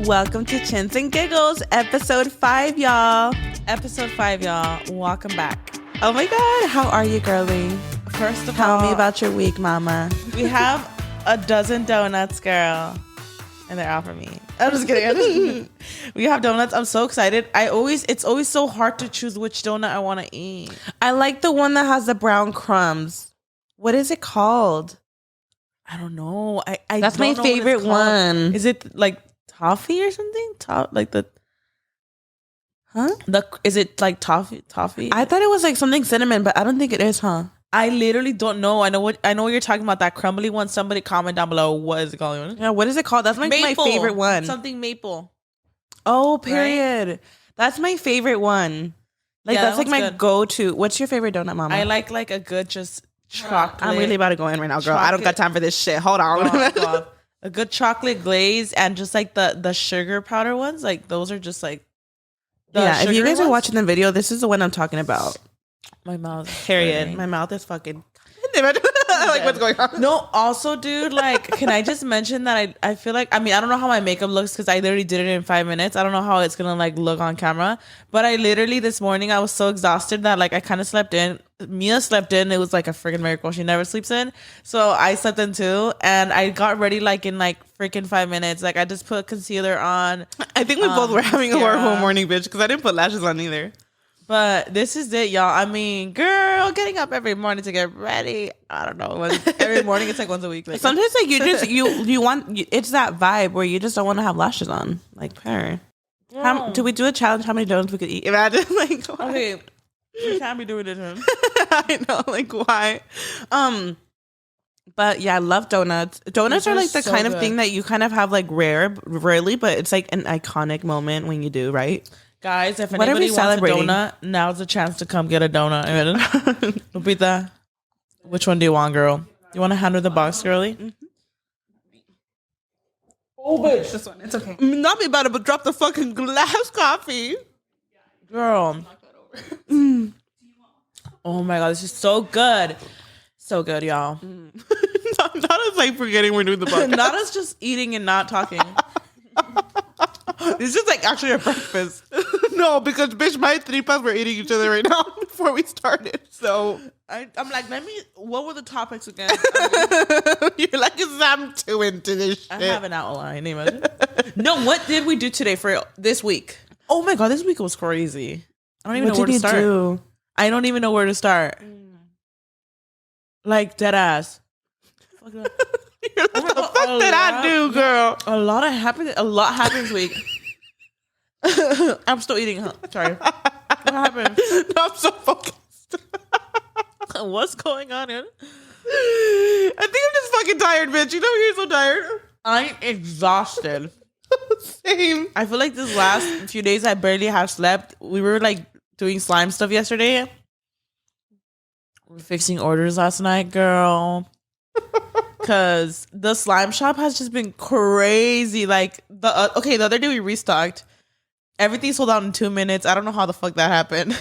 Welcome to Chins and Giggles, episode 5, y'all. Episode 5, y'all. Welcome back. Oh my God, how are you, girlie? First of Tell all, me about your week, mama. we have a dozen donuts, girl, and they're out for me. I'm just kidding. We have donuts. I'm so excited. It's always so hard to choose which donut I want to eat. I like the one that has the brown crumbs. What is it called? I don't know. I That's don't my know what it's favorite called. one. Is it like toffee or something? Huh? Is it like toffee? I thought it was like something cinnamon, but I don't think it is, huh? I literally don't know. I know what you're talking about. That crumbly one. Somebody comment down below. What is it called? Yeah, what is it called? That's like my favorite one. Something maple. Oh, period. Right? That's my favorite one. Like, yeah, that's like my go-to. What's your favorite donut, mama? I like a good just chocolate. I'm really about to go in right now, girl. I don't got time for this shit. Hold on. A good chocolate glaze and just like the sugar powder ones. Like those are just like if you guys are watching the video, this is the one I'm talking about. My mouth. Period. Burning. My mouth is fucking. Like, what's going on? No, also, dude, like, can I just mention that I feel like, I mean, I don't know how my makeup looks because I literally did it in 5 minutes. I don't know how it's gonna like look on camera, but I literally this morning I was so exhausted that like I kind of slept in. Mia slept in. It was like a freaking miracle. She never sleeps in, so I slept in too, and I got ready like in like freaking 5 minutes. Like I just put concealer on. I think we both were having a horrible morning, bitch, because I didn't put lashes on either. But this is it, y'all. I mean, girl, getting up every morning to get ready. I don't know. Every morning, it's like once a week. Like, sometimes, like you just you want. It's that vibe where you just don't want to have lashes on. Like, per. Do we do a challenge? How many donuts we could eat? Imagine, like, why? Okay, we can't be doing this. I know, like, why? But yeah, I love donuts. Donuts are like the so kind of thing that you kind of have like rarely, but it's like an iconic moment when you do, right? Guys, if anybody wants a donut, now's the chance to come get a donut. Lupita, which one do you want, girl? You want to hand her the box, girlie? Mm-hmm. Oh, bitch. This one. It's okay. Not be about it, but drop the fucking glass coffee. Girl. Oh, my God. This is so good. So good, y'all. Not us, like, forgetting we're doing the box. Not us just eating and not talking. This is like actually a breakfast. No, because bitch, my 3 were eating each other right now before we started. So I'm like, what were the topics again? You're like, I'm too into this shit. I have an outline. No, what did we do today for this week? Oh my God, this week was crazy. I don't even know where to start. I don't even know where to start. Like, dead ass. What the fuck did I do, girl? A lot happens week. I'm still eating, huh? Sorry. What happened? No, I'm so focused. What's going on here? I think I'm just fucking tired, bitch. You know you're so tired. I'm exhausted. Same. I feel like this last few days I barely have slept. We were like doing slime stuff yesterday. We were fixing orders last night, girl. Because the slime shop has just been crazy. Like, the other day we restocked. Everything sold out in 2 minutes. I don't know how the fuck that happened.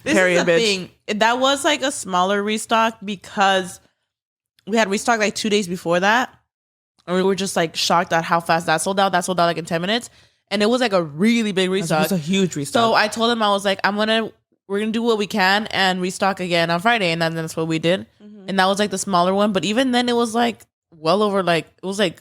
This is the thing. That was like a smaller restock because we had restocked like 2 days before that. And we were just like shocked at how fast that sold out. That sold out like in 10 minutes. And it was like a really big restock. It was a huge restock. So I told him, I was like, we're going to do what we can and restock again on Friday. And then that's what we did. Mm-hmm. And that was like the smaller one. But even then it was like well over it was a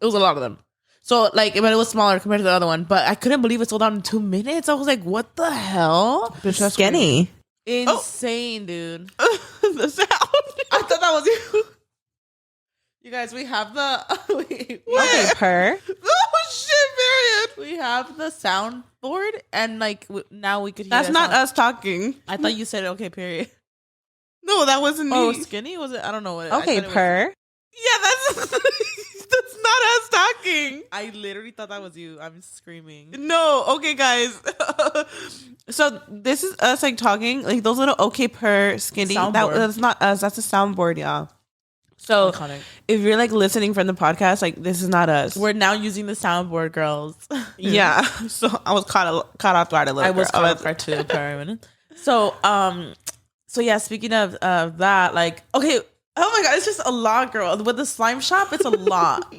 lot of them. So like, but it was smaller compared to the other one. But I couldn't believe it sold out in 2 minutes. I was like, what the hell? Bitch, skinny. Insane, dude. The sound. I thought that was you. You guys, we have the... Okay, purr. Oh, shit, period. We have the soundboard, and like, now we could hear That's not us talking. I thought you said, okay, period. No, that wasn't me. Oh, skinny? Was it? I don't know what okay, purr. Yeah, that's not us talking. I literally thought that was you. I'm screaming. No, okay, guys. So this is us like talking, like those little okay purr skinny. That's not us. That's a soundboard, y'all. So if you're like listening from the podcast, like this is not us. We're now using the soundboard, girls. Yeah. So I was caught off guard a little. I was caught off guard too. So yeah. Speaking of that, like, okay. Oh my God, it's just a lot, girl. With the slime shop, it's a lot.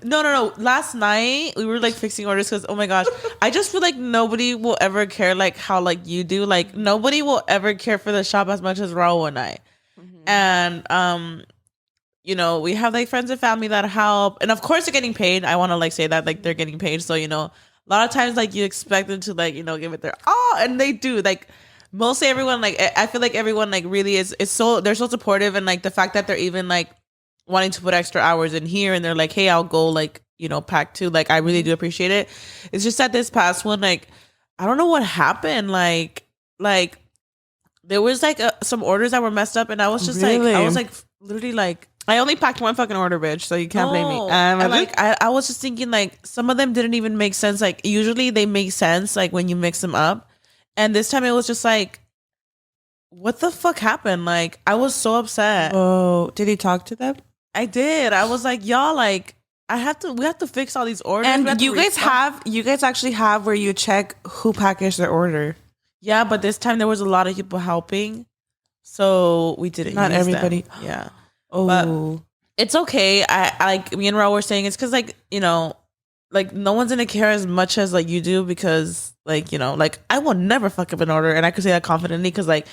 No. Last night we were like fixing orders because oh my gosh, I just feel like nobody will ever care like how like you do. Like nobody will ever care for the shop as much as Raul and I. And you know, we have like friends and family that help, and of course they're getting paid. I want to like say that like they're getting paid. So you know, a lot of times like you expect them to like, you know, give it their all, and they do. Like mostly everyone, like I feel like everyone like really is so they're so supportive, and like the fact that they're even like wanting to put extra hours in here, and they're like, hey, I'll go like, you know, pack too. Like I really do appreciate it. It's just that this past one, like I don't know what happened. Like there was like some orders that were messed up, and I was just like, I was like literally like. I only packed one fucking order, bitch, so you can't blame me. And like I was just thinking like some of them didn't even make sense. Like usually they make sense like when you mix them up. And this time it was just like, what the fuck happened? Like I was so upset. Oh, did he talk to them? I did. I was like, y'all, like we have to fix all these orders. And you guys actually have where you check who packaged their order. Yeah, but this time there was a lot of people helping. So we didn't Not use everybody. them. Yeah. Oh, but it's okay. I like me and Raul were saying it's because like, you know, like no one's gonna care as much as like you do, because like, you know, like I will never fuck up an order, and I could say that confidently because like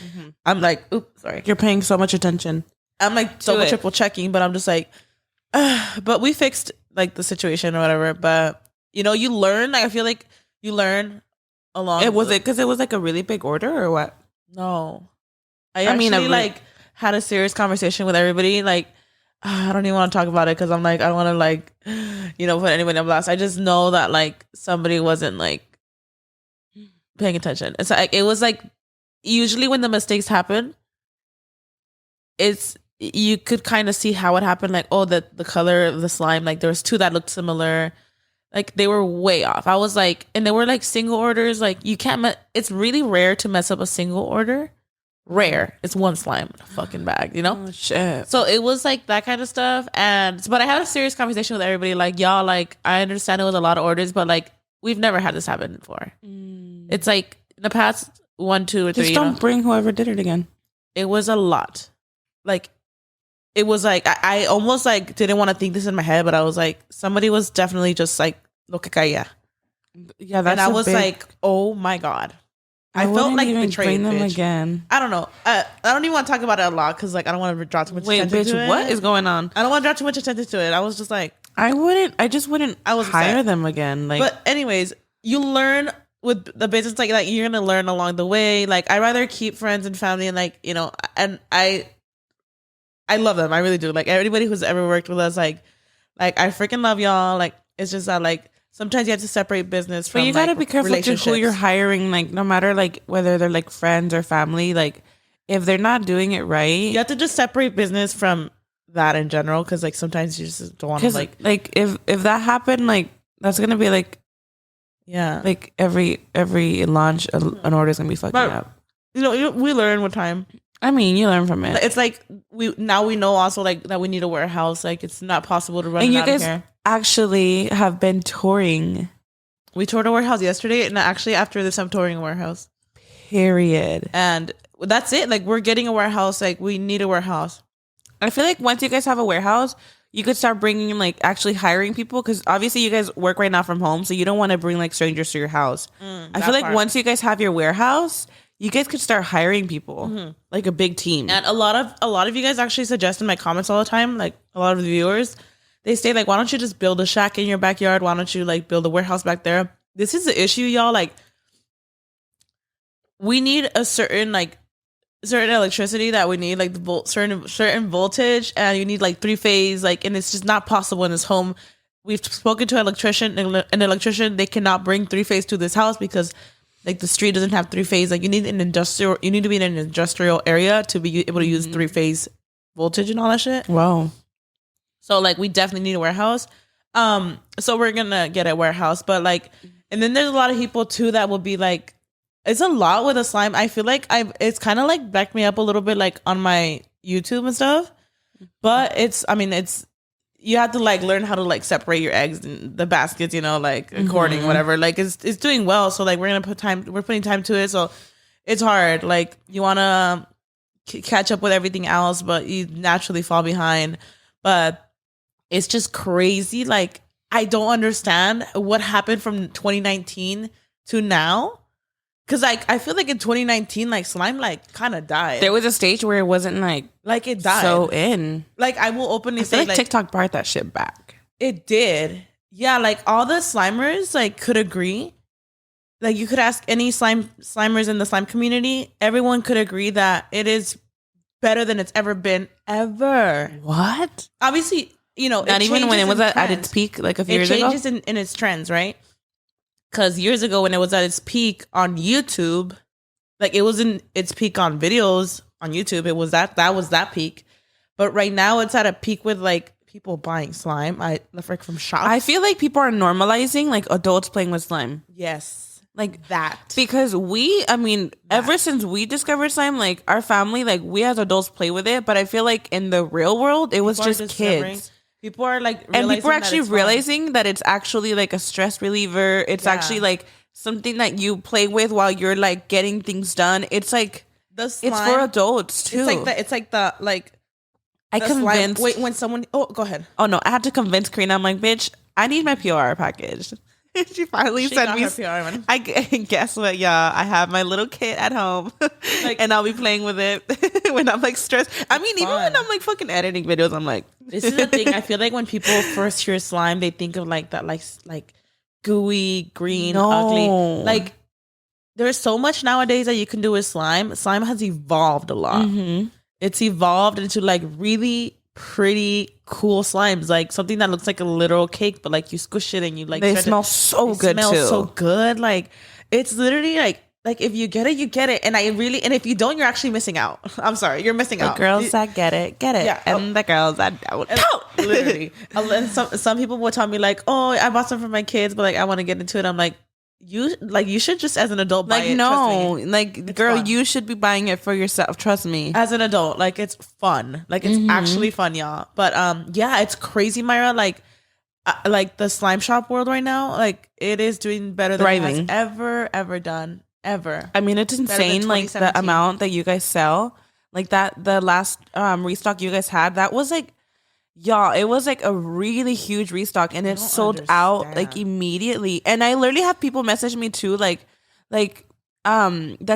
I'm like, oops, sorry, you're paying so much attention. I'm like double triple checking, but I'm just like, but we fixed like the situation or whatever. But you know, you learn. Like, I feel like you learn along. It was because it was like a really big order or what? No, I mean, like had a serious conversation with everybody. Like, I don't even want to talk about it because I'm like, I don't want to like, you know, put anybody on blast. I just know that like somebody wasn't like paying attention. It's like it was like usually when the mistakes happen, it's you could kind of see how it happened. Like, oh, the color of the slime, like there was two that looked similar. Like they were way off. I was like, and they were like single orders. Like you can't. It's really rare to mess up a single order. Rare. It's one slime in a fucking bag, you know? Oh, shit. So it was like that kind of stuff. But I had a serious conversation with everybody. Like, y'all, like, I understand it was a lot of orders, but like, we've never had this happen before. It's like in the past 1, 2, or 3. Just don't bring whoever did it again. It was a lot. Like, it was like, I almost like didn't want to think this in my head, but I was like, somebody was definitely just like, lo que caía. Yeah, that's and I was like, oh my God. I felt like betrayed. Them again. I don't know. I don't even want to talk about it a lot because like I don't want to draw too much attention to it. What is going on? I don't want to draw too much attention to it. I was just like, I just wouldn't hire them again. Like, but anyways, you learn with the business like you're gonna learn along the way. Like I rather keep friends and family, and like, you know, and I love them. I really do. Like everybody who's ever worked with us, like I freaking love y'all. Like it's just that like. Sometimes you have to separate business from, but you gotta be careful to who you're hiring. Like, no matter like whether they're like friends or family, like if they're not doing it right, you have to just separate business from that in general. Because like sometimes you just don't want to like if that happened, like that's gonna be like, yeah, like every launch an order is gonna be fucking up. You know, we learn with time. I mean, you learn from it. It's like we know also like that we need a warehouse. Like it's not possible to run. And you out guys of here. Actually have been touring. We toured a warehouse yesterday, and actually after this, I'm touring a warehouse. Period. And that's it. Like we're getting a warehouse. Like we need a warehouse. I feel like once you guys have a warehouse, you could start bringing like actually hiring people, because obviously you guys work right now from home, so you don't want to bring like strangers to your house. I feel like once you guys have your warehouse, you guys could start hiring people, like a big team. And a lot of you guys actually suggest in my comments all the time, like a lot of the viewers, they say like, why don't you just build a shack in your backyard? Why don't you like build a warehouse back there? This is the issue, y'all. Like we need a certain electricity that we need, like the certain voltage, and you need like 3-phase, like, and it's just not possible in this home. We've spoken to an electrician, they cannot bring 3-phase to this house because like the street doesn't have 3-phase. Like you need to be in an industrial area to be able to use 3-phase voltage and all that shit. Wow. So like we definitely need a warehouse. So we're gonna get a warehouse, but like, and then there's a lot of people too that will be like, it's a lot with a slime. I feel like it's kind of like backed me up a little bit like on my YouTube and stuff, but it's you have to like learn how to like separate your eggs in the baskets, you know, like according whatever. Like it's doing well, so like we're putting time to it, so it's hard. Like you want to catch up with everything else, but you naturally fall behind. But it's just crazy. Like, I don't understand what happened from 2019 to now. Cause like I feel like in 2019, like slime like kind of died. There was a stage where it wasn't like it died. So in like I will openly say like TikTok brought that shit back. It did. Yeah, like all the slimers like could agree. Like you could ask any slimers in the slime community, everyone could agree that it is better than it's ever been ever. What? Obviously, you know, not even when it was at its peak like a few years ago. It changes in its trends, right? Because years ago when it was at its peak on YouTube, like it was in its peak on videos on YouTube, it was that was that peak. But right now it's at a peak with like people buying slime. Like from shops. I feel like people are normalizing like adults playing with slime. Yes. Like that. Because ever since we discovered slime, like our family, like we as adults play with it. But I feel like in the real world, it was just kids. People are like, and people are actually realizing that it's actually like a stress reliever. It's actually like something that you play with while you're like getting things done. It's like the slime, it's for adults too. I convinced. Wait, when someone. Oh, go ahead. Oh no, I had to convince Karina. I'm like, bitch, I need my PR package. She finally sent me. PR, I guess what? Yeah, I have my little kit at home, and I'll be playing with it when I'm like stressed. I mean, even when I'm like fucking editing videos, I'm like, this is the thing. I feel like when people first hear slime, they think of like that, like gooey, green, ugly. Like there's so much nowadays that you can do with slime. Slime has evolved a lot. Mm-hmm. It's evolved into like really pretty cool slimes, like something that looks like a literal cake, but like you squish it and you like they smell so good too. So good. Like it's literally like if you get it, you get it. And if you don't, you're actually missing out. I'm sorry, you're missing out. The girls that get it. Yeah. And the girls that don't. Literally. And some people will tell me like, oh, I bought some for my kids, but like I want to get into it. I'm like, you should just as an adult buy it. No, like girl, fun. You should be buying it for yourself. Trust me. As an adult, like it's fun. Like it's actually fun, y'all. But yeah, it's crazy, Mayra. Like the slime shop world right now, like it is doing better than it has ever done. Ever. I mean, it's insane. Like the amount that you guys sell, like that the last restock you guys had, that was like. Y'all, it was like a really huge restock and it sold out like immediately. And I literally have people message me too, like that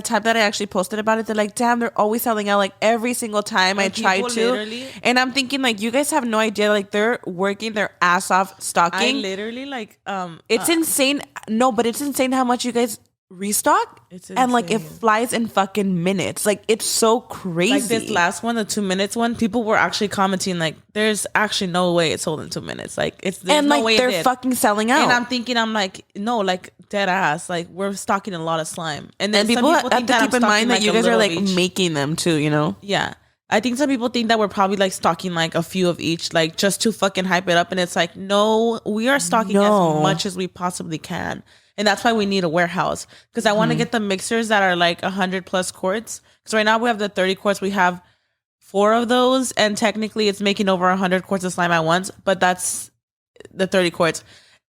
time that I actually posted about it. They're like, damn, they're always selling out like every single time I try to. And I'm thinking like, you guys have no idea, like they're working their ass off stocking. I literally like, it's insane. No, but it's insane how much you guys restock. And like it flies in fucking minutes. Like it's so crazy. Like this last one, the 2 minutes one, people were actually commenting like there's actually no way it sold in 2 minutes. Like it's and no like way they're fucking selling out. And I'm thinking, I'm like, no, like dead ass. Like we're stocking a lot of slime. And then people have to keep in mind that you guys are like making them too, you know? Yeah. I think some people think that we're probably like stocking like a few of each, like just to fucking hype it up. And it's like, no, we are stocking as much as we possibly can. And that's why we need a warehouse. Because I want to get the mixers that are like 100 plus quarts. Because right now we have the 30 quarts. We have 4 of those. And technically it's making over 100 quarts of slime at once. But that's the 30 quarts.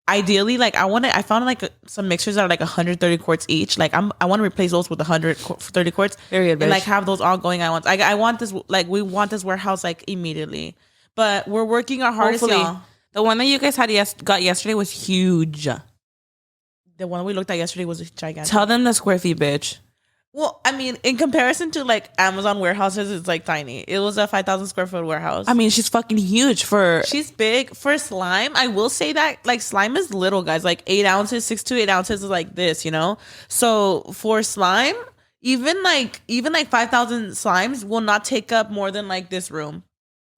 Ideally, like I found like some mixers that are like 130 quarts each. Like I want to replace those with 130 quarts. Period, and like have those all going at once. I want this, like we want this warehouse like immediately. But we're working our hardest, y'all. The one that you guys got yesterday was huge. The one we looked at yesterday was gigantic. Tell them the square feet, bitch. Well, I mean, in comparison to like Amazon warehouses, it's like tiny. It was a 5,000 square foot warehouse. I mean, she's fucking huge She's big for slime. I will say that like slime is little, guys. Like 8 ounces, 6 to 8 ounces is like this, you know. So for slime, even like 5,000 slimes will not take up more than like this room.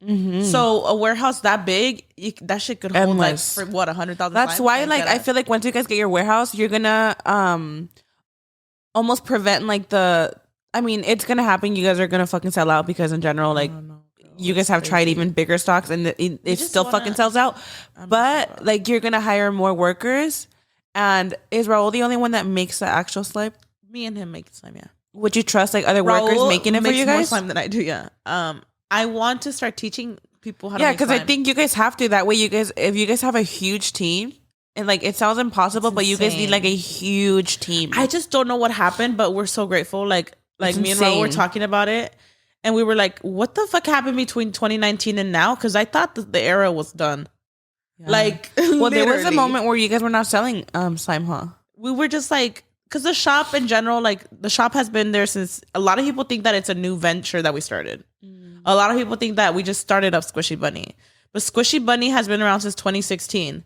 Mm-hmm. So a warehouse that big, that shit could hold like for what 100,000. That's why, like, I feel like once you guys get your warehouse, you're gonna almost prevent like the. I mean, it's gonna happen. You guys are gonna fucking sell out because in general, like, you guys have tried even bigger stocks and it still fucking sells out. But like, you're gonna hire more workers. And is Raul the only one that makes the actual slime? Me and him make slime. Yeah. Would you trust like other workers making it for you guys? More slime than I do. Yeah. I want to start teaching people how to make slime. Yeah, because I think you guys have to. That way, if you guys have a huge team, and like it sounds impossible, but you guys need like a huge team. I just don't know what happened, but we're so grateful. Like me and Raul were talking about it, and we were like, "What the fuck happened between 2019 and now?" Because I thought that the era was done. Yeah. Like, well, there was a moment where you guys were not selling slime, huh? We were just like, because the shop in general, like the shop has been there since. A lot of people think that it's a new venture that we started. A lot of people think that we just started up Squishy Bunny, but Squishy Bunny has been around since 2016.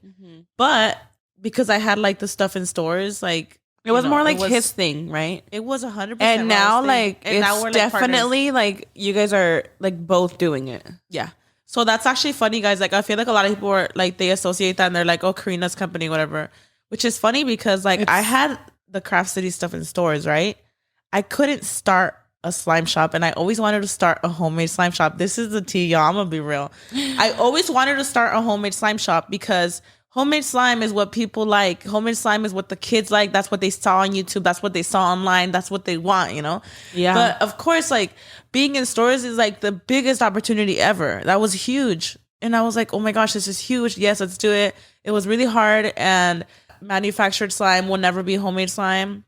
But because I had like the stuff in stores, like it was more like his thing, right? It was 100%. And now, like, and it's now we're definitely like you guys are like both doing it. Yeah. So that's actually funny, guys. Like, I feel like a lot of people are like, they associate that and they're like, oh, Karina's company, whatever. Which is funny because like I had the Craft City stuff in stores, right? I couldn't start a slime shop, and I always wanted to start a homemade slime shop. This is the tea, y'all. I'm gonna be real. I always wanted to start a homemade slime shop because homemade slime is what people like. Homemade slime is what the kids like. That's what they saw on YouTube. That's what they saw online. That's what they want, you know? Yeah. But of course, like being in stores is like the biggest opportunity ever. That was huge. And I was like, oh my gosh, this is huge. Yes, let's do it. It was really hard. And manufactured slime will never be homemade slime.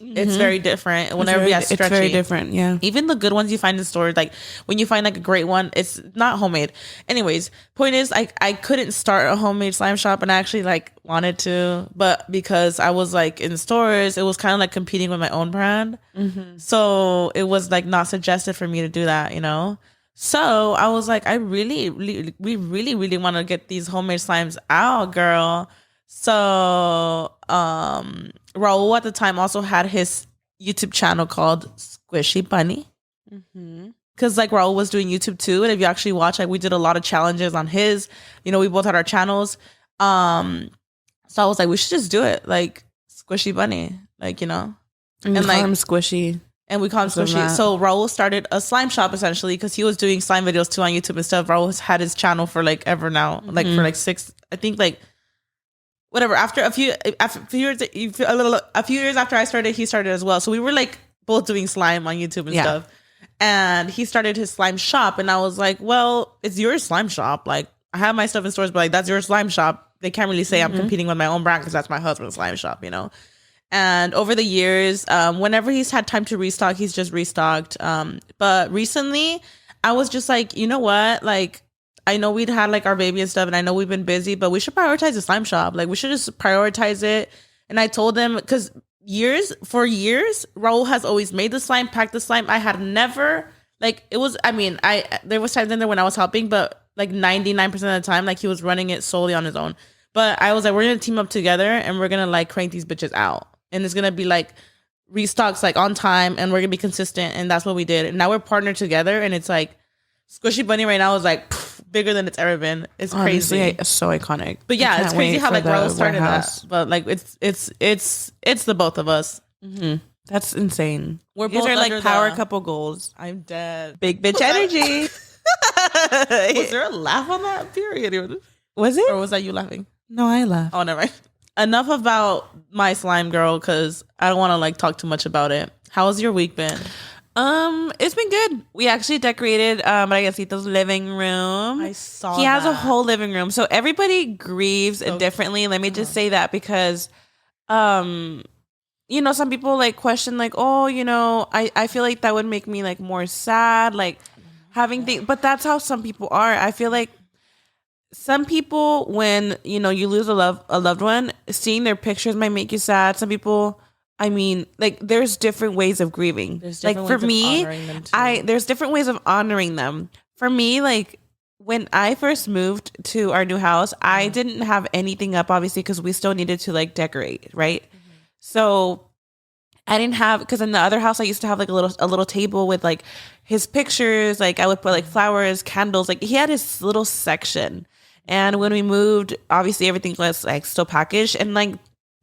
It's very different. It will never be as stretchy. It's very different, yeah. Even the good ones you find in stores, like when you find like a great one, it's not homemade. Anyways, point is, I couldn't start a homemade slime shop, and I actually like wanted to, but because I was like in stores, it was kind of like competing with my own brand. So it was like not suggested for me to do that, you know? So I was like, we really want to get these homemade slimes out, girl. So Raul at the time also had his YouTube channel called Squishy Bunny, because like Raul was doing YouTube too, and if you actually watch, like we did a lot of challenges on his, you know, we both had our channels. So I was like, we should just do it, like Squishy Bunny, like, you know, and like call him Squishy. And we call him Squishy. So Raul started a slime shop essentially because he was doing slime videos too on YouTube and stuff. Raul has had his channel for like ever now, like for like 6, I think, like whatever. After a few years after I started, he started as well. So we were like both doing slime on YouTube and stuff. And he started his slime shop, and I was like, well, it's your slime shop. Like, I have my stuff in stores, but like that's your slime shop. They can't really say I'm competing with my own brand because that's my husband's slime shop, you know. And over the years, whenever he's had time to restock, he's just restocked. But recently, I was just like, you know what? Like, I know we'd had like our baby and stuff, and I know we've been busy, but we should prioritize the slime shop. Like, we should just prioritize it. And I told them, because for years, Raul has always made the slime, packed the slime. I had never, like, it was, I mean, there was times in there when I was helping, but like 99% of the time, like, he was running it solely on his own. But I was like, we're going to team up together, and we're going to like crank these bitches out. And it's going to be like restocks like on time, and we're going to be consistent. And that's what we did. And now we're partnered together, and it's like Squishy Bunny right now is like bigger than it's ever been. It's crazy. Honestly, so iconic. But yeah, it's crazy how like Raul started that. But like it's the both of us. That's insane. We're both are like power couple goals. I'm dead. Big bitch energy. Was there a laugh on that period? Was it? Or was that you laughing? No, I laughed. Oh, never mind. Enough about my slime, girl, because I don't want to like talk too much about it. How's your week been? It's been good. We actually decorated Bryancito's living room. I saw he has a whole living room. So everybody grieves differently. Let me just say that because you know, some people like question like, oh, you know, I feel like that would make me like more sad, like having things, but that's how some people are. I feel like some people, when, you know, you lose a loved one, seeing their pictures might make you sad. Some people, I mean, like, there's different ways of grieving. Like, for me, there's different ways of honoring them. For me, like, when I first moved to our new house, I didn't have anything up, obviously, because we still needed to like decorate, right? So I didn't have, because in the other house I used to have like a little table with like his pictures. Like, I would put like flowers, candles. Like, he had his little section. And when we moved, obviously everything was like still packaged, and like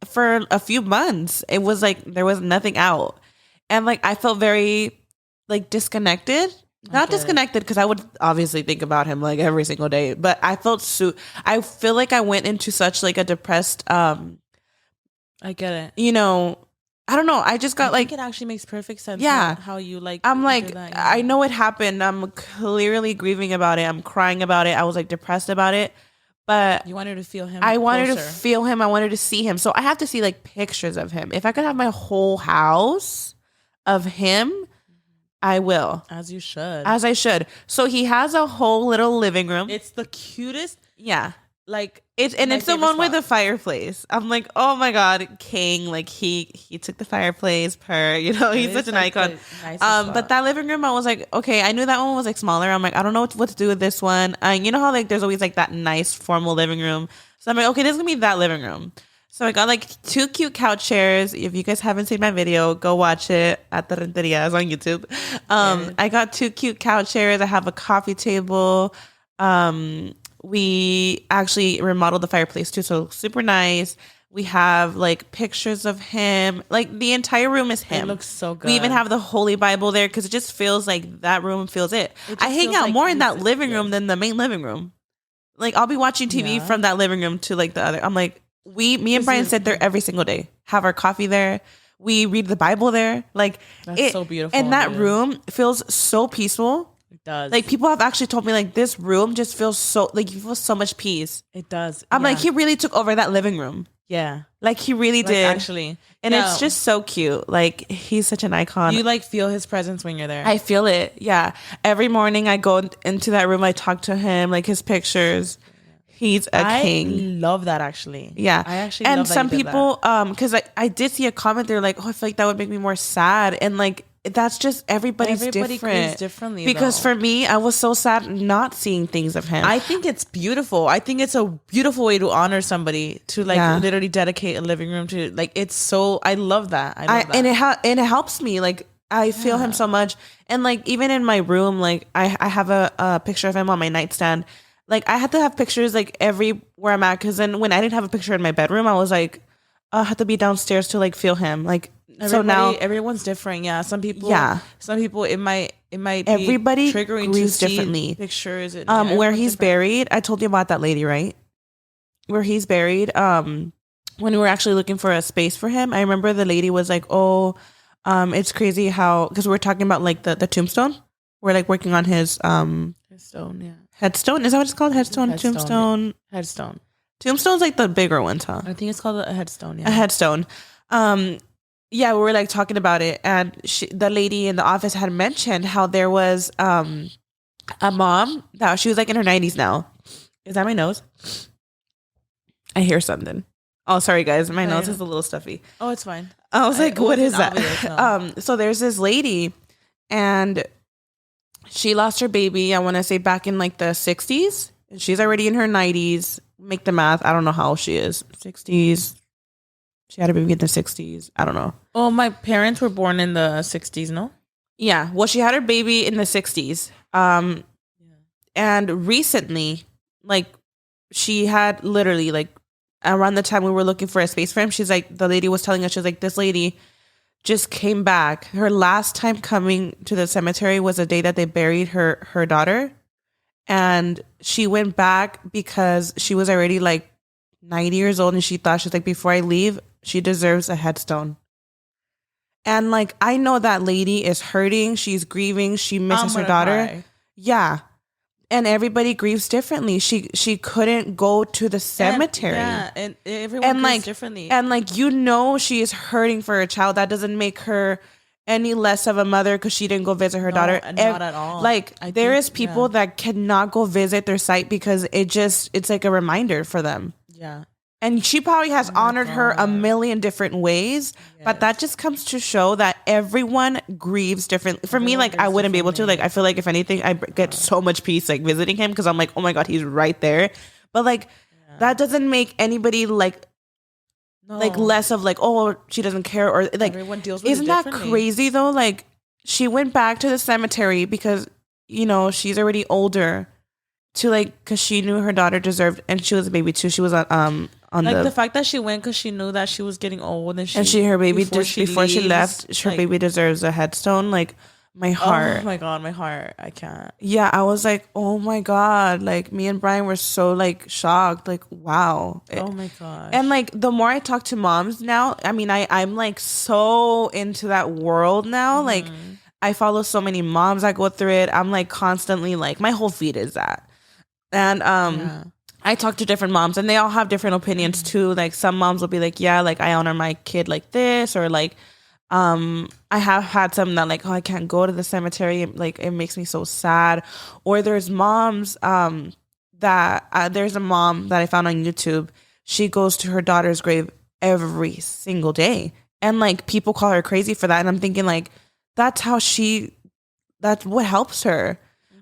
for a few months it was like there was nothing out, and like I felt very like disconnected. Not disconnected because I would obviously think about him like every single day, but I felt I feel like I went into such like a depressed I get it. You know, I don't know. I just got think it actually makes perfect sense. Yeah. How you like. I'm like, that, I know it happened. I'm clearly grieving about it. I'm crying about it. I was like depressed about it. But you wanted to feel him. I wanted to feel him. I wanted to see him. So I have to see like pictures of him. If I could have my whole house of him, I will. As you should. As I should. So he has a whole little living room. It's the cutest. Yeah. like it's the one with the fireplace. I'm like, oh my god, king. Like he took the fireplace he's such an icon. But that living room, I was like, okay, I knew that one was like smaller. I'm like, I don't know what to do with this one. You know how like there's always like that nice formal living room. So I'm like, okay, this is gonna be that living room. So I got like 2 cute couch chairs. If you guys haven't seen my video, go watch it at the Renterias on YouTube. I got 2 cute couch chairs. I have a coffee table. We actually remodeled the fireplace too, so super nice. We have like pictures of him. Like the entire room is him. It looks so good. We even have the Holy Bible there because it just feels like that room feels it. I hang out more in that living room than the main living room. Like I'll be watching TV from that living room to like the other. I'm like, me and Brian sit there every single day. Have our coffee there. We read the Bible there. Like that's so beautiful. And that room feels so peaceful. It does. Like people have actually told me like this room just feels so like you feel so much peace. It does. I'm like he really took over that living room. Yeah. Like he really did. Actually. And it's just so cute. Like he's such an icon. You like feel his presence when you're there. I feel it. Yeah. Every morning I go into that room, I talk to him, like his pictures. He's a king. I love that actually. Yeah. I actually and love that some people because I did see a comment, they're like, oh, I feel like that would make me more sad. And like that's just everybody different. Grieves differently because for me, I was so sad not seeing things of him. I think it's beautiful. I think it's a beautiful way to honor somebody, to like literally dedicate a living room to, like, it's so, I love that. I love that. And it helps me. Like I feel him so much. And like even in my room, like I have a picture of him on my nightstand. Like I had to have pictures like everywhere I'm at, because then when I didn't have a picture in my bedroom, I was like, I have to be downstairs to like feel him. Like so now everyone's different. Yeah, some people it might be everybody triggering grieves to differently. See pictures where he's buried. I told you about that lady, right? Where he's buried. When we were actually looking for a space for him, I remember the lady was like, "Oh, it's crazy how," because we're talking about like the tombstone. We're like working on his headstone. Yeah. Headstone, is that what it's called? Headstone. Tombstone. Headstone. Tombstone's like the bigger ones, huh? I think it's called a headstone. Yeah. A headstone. Yeah, we were like talking about it, and the lady in the office had mentioned how there was a mom that she was like in her 90s now. Is that my nose? I hear something. Oh, sorry guys, my nose is a little stuffy. Oh, it's fine. I was like, what is that? Obvious, no. So there's this lady, and she lost her baby, I want to say back in like the 60s. She's already in her 90s. Make the math. I don't know how old she is. 60s. She had a baby in the 60s. I don't know. Oh, my parents were born in the 60s, no? Yeah. Well, she had her baby in the 60s. And recently, like, she had literally, like, around the time we were looking for a space for him, she's like, the lady was telling us, she was like, this lady just came back. Her last time coming to the cemetery was the day that they buried her daughter. And she went back because she was already like 90 years old, and she thought, she's like, before I leave, she deserves a headstone. And like, I know that lady is hurting. She's grieving. She misses her daughter. Cry. Yeah. And everybody grieves differently. She couldn't go to the cemetery. And everyone grieves differently. And like, you know, she is hurting for her child. That doesn't make her any less of a mother because she didn't go visit her daughter. Not at all. Like, there is people that cannot go visit their site because it's like a reminder for them. Yeah. And she probably has honored her a million different ways, but that just comes to show that everyone grieves differently. For me, like, I wouldn't be able to. Like, I feel like if anything, I get so much peace like visiting him because I'm like, oh my God, he's right there. But like, that doesn't make anybody like less of like, oh, she doesn't care, or like, everyone deals with isn't that crazy though? Like, she went back to the cemetery because, you know, she's already older, to like, because she knew her daughter deserved, and she was a baby too. She was on like the fact that she went because she knew that she was getting old, and her baby before she left, her baby deserves a headstone. Like, my heart. Oh my God, my heart. I can't. Yeah, I was like, oh my God. Like, me and Brian were so like shocked. Like, wow. Oh my God. And like, the more I talk to moms now, I mean, I'm like so into that world now. Mm-hmm. Like, I follow so many moms that go through it. I'm like constantly like, my whole feed is that. And I talk to different moms, and they all have different opinions too. Like, some moms will be like, yeah, like, I honor my kid like this, or like, I have had some that like, oh, I can't go to the cemetery. Like, it makes me so sad. Or there's moms that there's a mom that I found on YouTube. She goes to her daughter's grave every single day. And like people call her crazy for that. And I'm thinking like, that's what helps her.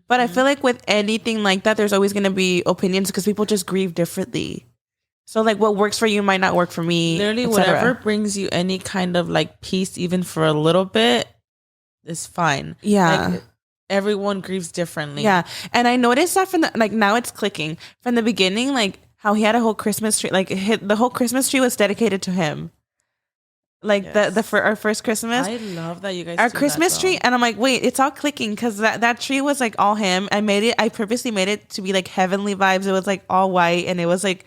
But I feel like with anything like that, there's always going to be opinions because people just grieve differently. So like what works for you might not work for me. Literally whatever brings you any kind of like peace, even for a little bit, is fine. Yeah. Like, everyone grieves differently. Yeah. And I noticed that from now it's clicking. From the beginning, like how he had a whole Christmas tree, like the whole Christmas tree was dedicated to him. Like for our first Christmas. I love that you guys our Christmas tree. And I'm like, wait, it's all clicking because that tree was like all him. I purposely made it to be like heavenly vibes. It was like all white and it was like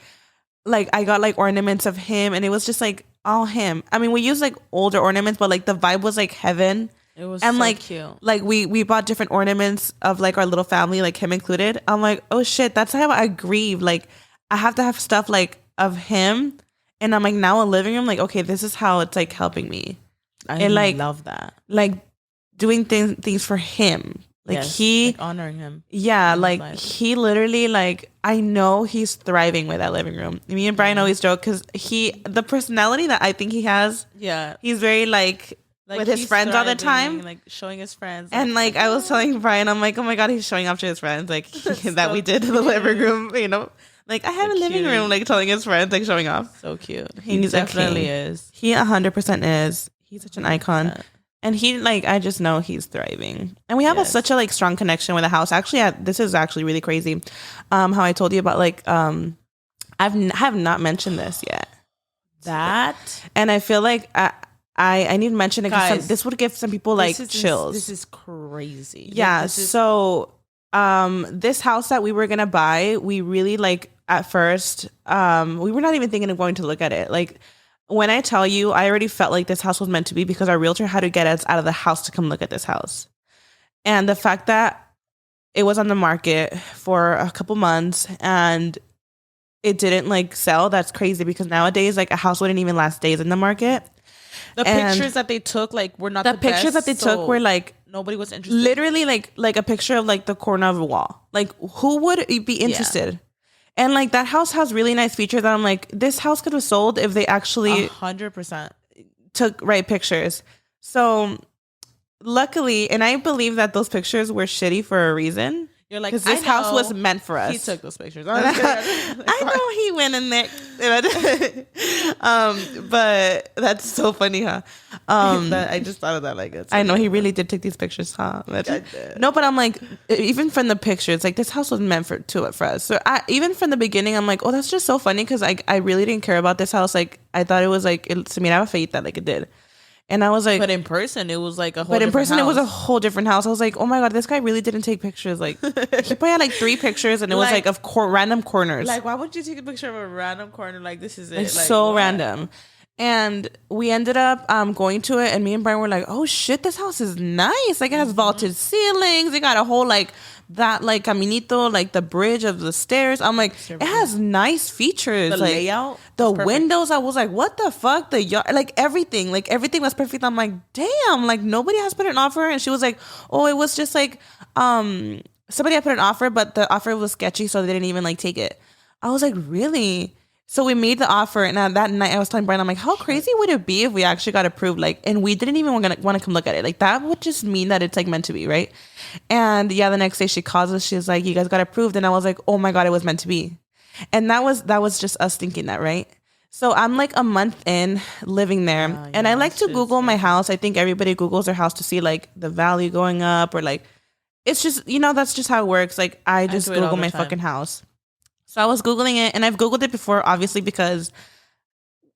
I got like ornaments of him and it was just like all him. I mean, we used like older ornaments, but like the vibe was like heaven. It was and so like cute. Like we bought different ornaments of like our little family, like him included. I'm like, oh shit, that's how I grieve. Like I have to have stuff like of him, and I'm like now a living room. Like okay, this is how it's like helping me. I like, love that. Like doing things for him. Like like honoring him. Yeah, like he literally like I know he's thriving with that living room. Me and Brian always joke because the personality that I think he has. Yeah, he's very like with his friends all the time, like showing his friends. And like I was telling Brian, I'm like, oh my god, he's showing off to his friends, like that we did in the living room, you know, like I have a living room, like telling his friends, like showing off. So cute. He definitely is. He 100% is. He's such an icon, and he like I just know he's thriving, and we have such a like strong connection with the house. Actually, this is actually really crazy. How I told you about like I have not mentioned this yet. And I feel like I need to mention it because this would give some people like chills. This is crazy. Yeah. So, this house that we were gonna buy, we really like at first, we were not even thinking of going to look at it. Like when I tell you, I already felt like this house was meant to be because our realtor had to get us out of the house to come look at this house, and the fact that it was on the market for a couple months and it didn't like sell, that's crazy because nowadays like a house wouldn't even last days in the market. The pictures that they took like were not the pictures best, that they took were like nobody was interested. Literally like a picture of like the corner of a wall. Like who would be interested? And like that house has really nice features that I'm like, this house could have sold if they actually 100% took right pictures. So luckily, and I believe that those pictures were shitty for a reason. You're like, because this house was meant for us. He took those pictures. I know he went in there. But that's so funny, huh? I just thought of that like it's. I know he really did take these pictures, huh? No, but I'm like, even from the pictures, like this house was meant for us. So even from the beginning, I'm like, oh, that's just so funny because I really didn't care about this house. Like I thought it was like, se miraba feita, like it did. And I was like, but in person, it was like a whole. But in person, house. It was a whole different house. I was like, oh my god, this guy really didn't take pictures. Like he probably had like 3 pictures, and it was like of random corners. Like, why would you take a picture of a random corner? Like this is it. Like so random. And we ended up going to it, and me and Brian were like, oh shit, this house is nice. Like it has vaulted ceilings. It got a whole like that like caminito, like the bridge of the stairs. I'm like, it has nice features. The like, layout, the windows. I was like, what the fuck? The yard, like everything was perfect. I'm like, damn, like nobody has put an offer. And she was like, oh, it was just like somebody had put an offer, but the offer was sketchy, so they didn't even like take it. I was like, really? So we made the offer, and that night I was telling Brian, I'm like, how crazy would it be if we actually got approved? Like, and we didn't even want to come look at it. Like, that would just mean that it's like meant to be, right? And yeah, the next day she calls us. She's like, you guys got approved, and I was like, oh my god, it was meant to be. And that was just us thinking that, right? So I'm like a month in living there, and I like to Google my house. I think everybody Googles their house to see like the value going up, or like it's just that's just how it works. Like I just Google my fucking house. So I was Googling it, and I've Googled it before, obviously, because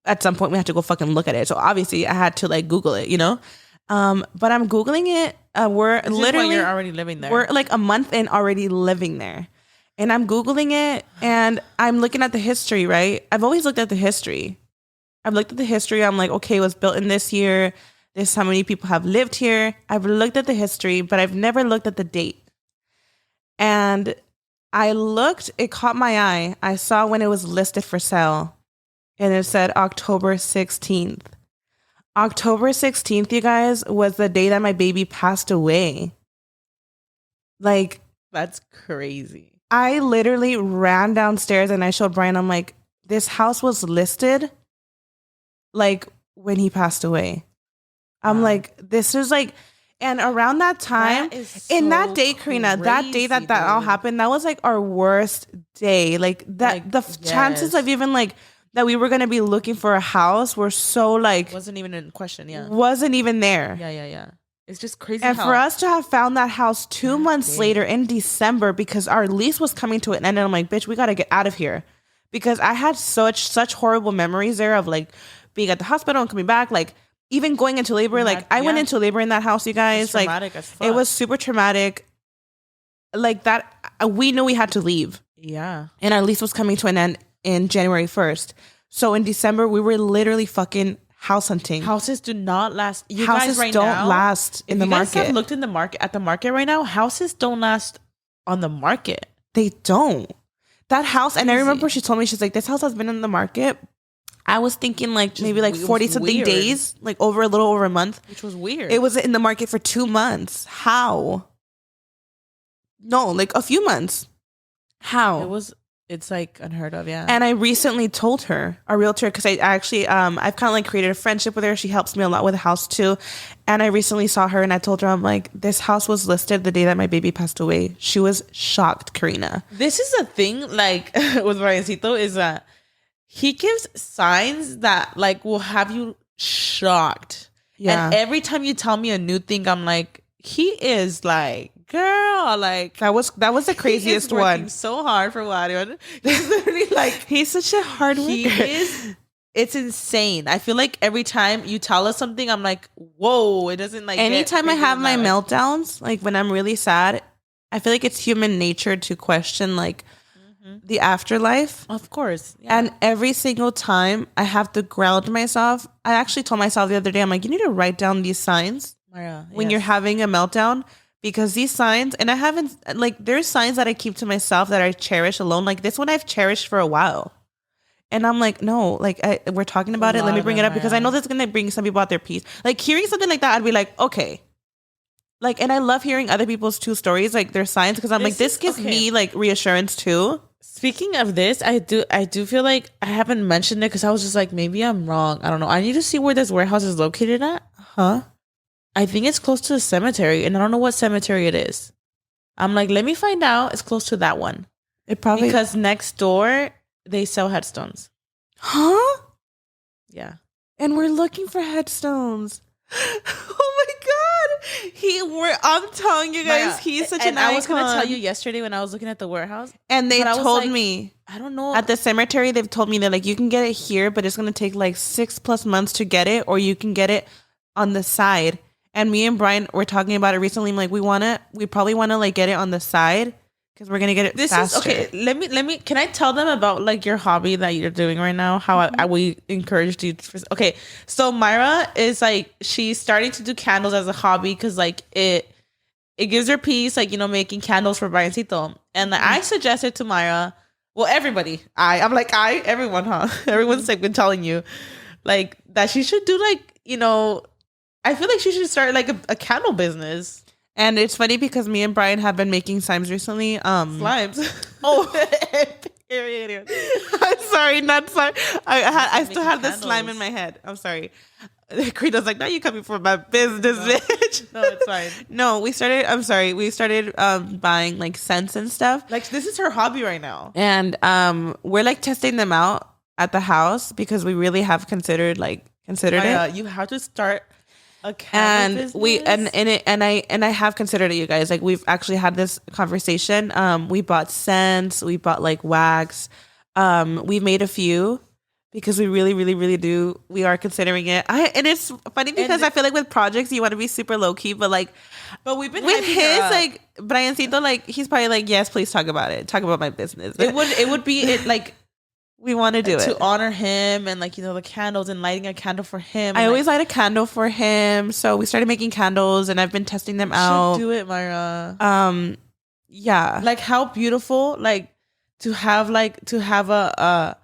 at some point we had to go fucking look at it. So obviously I had to like Google it, but I'm Googling it. We're literally you're already living there. We're like a month in already living there, and I'm Googling it, and I'm looking at the history. Right? I've always looked at the history. I've looked at the history. I'm like, okay, it was built in this year. This is how many people have lived here. I've looked at the history, but I've never looked at the date. And I looked, it caught my eye. I saw when it was listed for sale, and it said October 16th. October 16th, you guys, was the day that my baby passed away. Like, that's crazy. I literally ran downstairs and I showed Brian, I'm like, this house was listed like when he passed away. I'm like, this is like, and around that time, in that day, Karina, that day that all happened, that was like our worst day. Like that, the chances of even like that we were going to be looking for a house were so like. Wasn't even in question, yeah. Wasn't even there. Yeah. It's just crazy. And for us to have found that house 2 months later in December because our lease was coming to an end, and I'm like, bitch, we got to get out of here. Because I had such horrible memories there of like being at the hospital and coming back, like even going into labor. Like I went into labor in that house, you guys. Like it was super traumatic. Like that, we knew we had to leave. Yeah. And our lease was coming to an end in January 1st. So in December, we were literally fucking house hunting. Houses do not last. Houses don't last in the market. You guys have looked in the market at the market right now. Houses don't last on the market. They don't. That house, and I remember she told me, she's like, this house has been in the market. I was thinking like just maybe like 40 something days, like a little over a month. Which was weird. It was in the market for 2 months. How? No, like a few months. How? It's like unheard of, yeah. And I recently told her, our realtor, because I actually, I've kind of like created a friendship with her. She helps me a lot with the house too. And I recently saw her and I told her, I'm like, this house was listed the day that my baby passed away. She was shocked, Karina. This is a thing, like, with Bryancito, is that he gives signs that, like, will have you shocked. Yeah. And every time you tell me a new thing, I'm like, he is like, girl, like that was the craziest one. So hard for Wario. He's literally like, he's such a hard worker. He is. It's insane. I feel like every time you tell us something, I'm like, whoa, it doesn't like. Anytime I have my meltdowns, like when I'm really sad, I feel like it's human nature to question like the afterlife. Of course. Yeah. And every single time I have to ground myself. I actually told myself the other day, I'm like, you need to write down these signs when you're having a meltdown. Because these signs, and I haven't, like, there's signs that I keep to myself that I cherish alone. Like, this one I've cherished for a while. And I'm like, no, like, we're talking about it. Let me bring it up because I know that's going to bring some people out their peace. Like, hearing something like that, I'd be like, okay. Like, and I love hearing other people's true stories, like, their signs, because I'm like, this gives me, like, reassurance, too. Speaking of this, I do feel like I haven't mentioned it because I was just like, maybe I'm wrong. I don't know. I need to see where this warehouse is located at. Huh? I think it's close to the cemetery, and I don't know what cemetery it is. I'm like, let me find out. It's close to that one. It probably because next door they sell headstones. Huh? Yeah. And we're looking for headstones. Oh my god! I'm telling you guys, he's such an icon. I was gonna tell you yesterday when I was looking at the warehouse, and they told me, I don't know, at the cemetery they've told me that like you can get it here, but it's gonna take like 6+ months to get it, or you can get it on the side. And me and Brian were talking about it recently. I'm like, we probably want to like get it on the side because we're gonna get it faster. Okay. Let me. Can I tell them about like your hobby that you're doing right now? How we encouraged you. Okay, so Mayra is like, she's starting to do candles as a hobby because like it gives her peace, like, you know, making candles for Bryancito. And like, I suggested to Mayra, well, everybody, everyone, huh? Everyone's like been telling you like that she should do like, you know. I feel like she should start like a candle business. And it's funny because me and Brian have been making slimes recently. Slimes. Oh, I'm sorry, not slime. I still have the slime in my head. I'm sorry. Karina's like, now you coming for my business, bitch. No, it's fine. No, we started buying like scents and stuff. Like, this is her hobby right now. And we're like testing them out at the house because we really have considered it. You have to start a candle business? I have considered it, you guys. Like, we've actually had this conversation. We bought scents, we bought like wax. We made a few because we really, really, really do. We are considering it. And it's funny because I feel like with projects you want to be super low key, but we've been with his like Bryancito, like he's probably like, yes, please talk about it. Talk about my business. It would be it like. We want to do it to honor him and like, you know, the candles and lighting a candle for him. I always light a candle for him, so we started making candles and I've been testing them out. Do it, Mayra. Yeah, like how beautiful, like to have a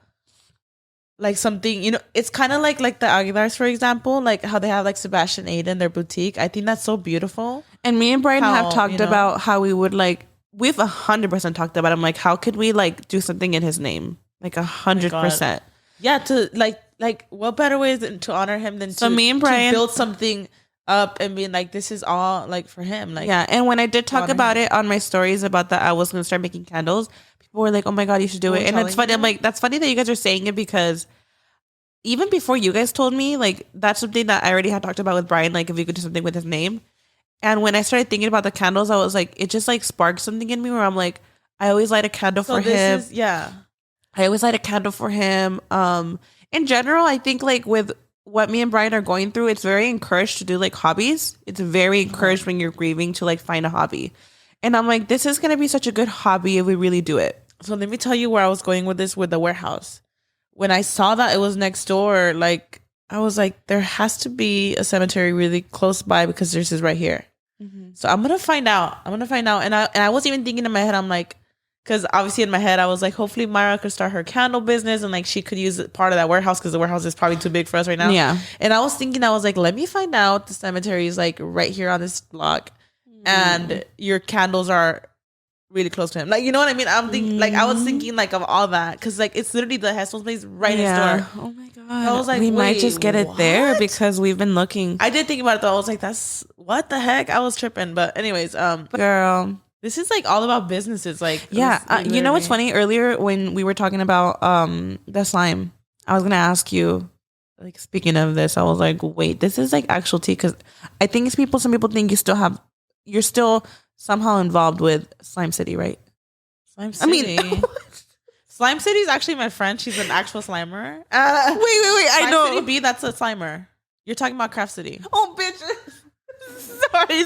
like something, you know, it's kind of like the Aguilars, for example, like how they have like Sebastian Aiden in their boutique. I think that's so beautiful. And me and Brian have talked about how we would like we've 100% talked about him. Like, how could we like do something in his name? Like 100%. Yeah, to like what better way to honor him than me and Brian to build something up and being like, this is all like for him. Like, yeah. And when I did talk about it on my stories about that, I was gonna start making candles. People were like, "Oh my god, you should do it." And it's funny. I'm like, that's funny that you guys are saying it because even before you guys told me, like, that's something that I already had talked about with Brian. Like, if we could do something with his name. And when I started thinking about the candles, I was like, it just like sparked something in me where I'm like, I always light a candle for him. I always light a candle for him. In general, I think like with what me and Brian are going through, it's very encouraged to do like hobbies. It's very encouraged when you're grieving to like find a hobby. And I'm like, this is going to be such a good hobby if we really do it. So let me tell you where I was going with this with the warehouse. When I saw that it was next door, like I was like, there has to be a cemetery really close by because this is right here. Mm-hmm. So I'm going to find out. And I wasn't even thinking in my head, I'm like, because obviously in my head, I was like, hopefully Mayra could start her candle business and like she could use part of that warehouse because the warehouse is probably too big for us right now. Yeah. And I was thinking, I was like, let me find out the cemetery is like right here on this block and your candles are really close to him. Like, you know what I mean? I'm thinking, like, I was thinking like of all that because like it's literally the Hesel's place right next door. Oh my god! I was like, we might just get it there because we've been looking. I did think about it though. I was like, that's what the heck? I was tripping, but anyways, girl. This is like all about businesses. Like, yeah, you know what's funny? Earlier when we were talking about the slime, I was gonna ask you. Like, speaking of this, I was like, wait, this is like actual tea because I think it's people. Some people think you're still somehow involved with Slime City, right? Slime City. I mean, Slime City is actually my friend. She's an actual slimer. Wait. I know. City B, that's a slimer. You're talking about Craft City. Oh, bitch. Sorry.